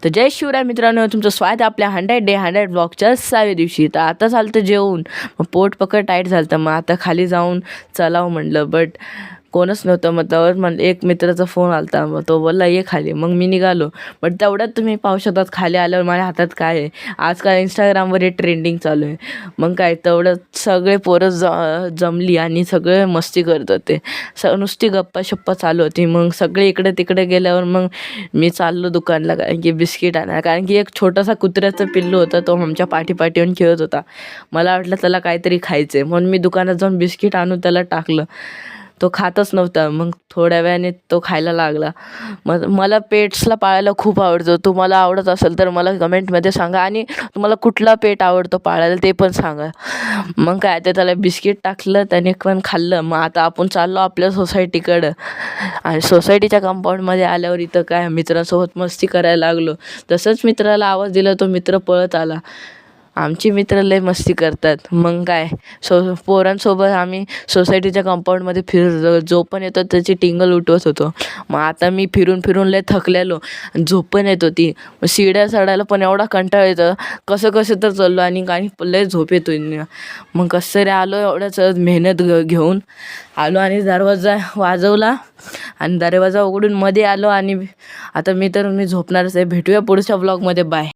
तर जय शिवराय मित्रांनो, तुमचं स्वागत आहे आपल्या 100 डे 100 ब्लॉगच्या 6व्या दिवशी. तर आता चालतं जेवून, मग पोट पकड टाईट झालं तर मग आता खाली जाऊन चलावं म्हणलं, बट कोणच नव्हतं. मग त्यावर एक मित्राचा फोन आला होता, मग तो बोलला ये खाली. मग मी निघालो. बट तेवढ्यात तुम्ही पाहू शकतात खाली आल्यावर माझ्या हातात काय आहे. आजकाल इंस्टाग्रामवर हे ट्रेंडिंग चालू आहे. मग काय तेवढं सगळे पोरं जमली आणि सगळे मस्ती करत होते. नुसती गप्पा शप्पा चालू होती. मग सगळे इकडे तिकडे गेल्यावर मग मी चाललो दुकानला, कारण की बिस्किट आणायला. कारण की एक छोटासा कुत्र्याचं पिल्लू होता, तो आमच्या पाठी येऊन खेळत होता. मला वाटलं त्याला काहीतरी खायचं आहे, म्हणून मी दुकानात जाऊन बिस्किट आणून त्याला टाकलं. तो खातच नव्हता. मग थोड्या वेळाने तो खायला लागला. मग मला पेट्सला पाळायला खूप आवडतं. तुम्हाला आवडत असेल तर मला कमेंटमध्ये सांगा, आणि तुम्हाला कुठला पेट आवडतो पाळायला ते पण सांगा. मग काय ते त्याला बिस्किट टाकलं, त्याने पण खाल्लं. मग आता आपण चाललो आपल्या सोसायटीकडं, आणि सोसायटीच्या कंपाऊंडमध्ये आल्यावर इथं काय मित्रांसोबत मस्ती करायला लागलो. तसंच मित्राला आवाज दिला, तो मित्र पळत आला. आमची मित्र लय मस्ती करतात. मग काय पोरांसोबत आम्ही सोसायटीच्या कंपाऊंडमध्ये फिरत, जो पण येतो त्याची टिंगल उठवत होतो. मग आता मी फिरून लय थकलेलो, झोप पण येत होती. मग शिड्या चढायला पण एवढा कंटाळा येतं, कसं तर चाललो आणि लय झोप येतो. मग कसं तरी आलो, एवढ्याच मेहनत घेऊन आलो आणि दरवाजा वाजवला आणि दरवाजा उघडून मध्ये आलो. आणि आता मी झोपणारच आहे. भेटूया पुढच्या ब्लॉगमध्ये. बाय.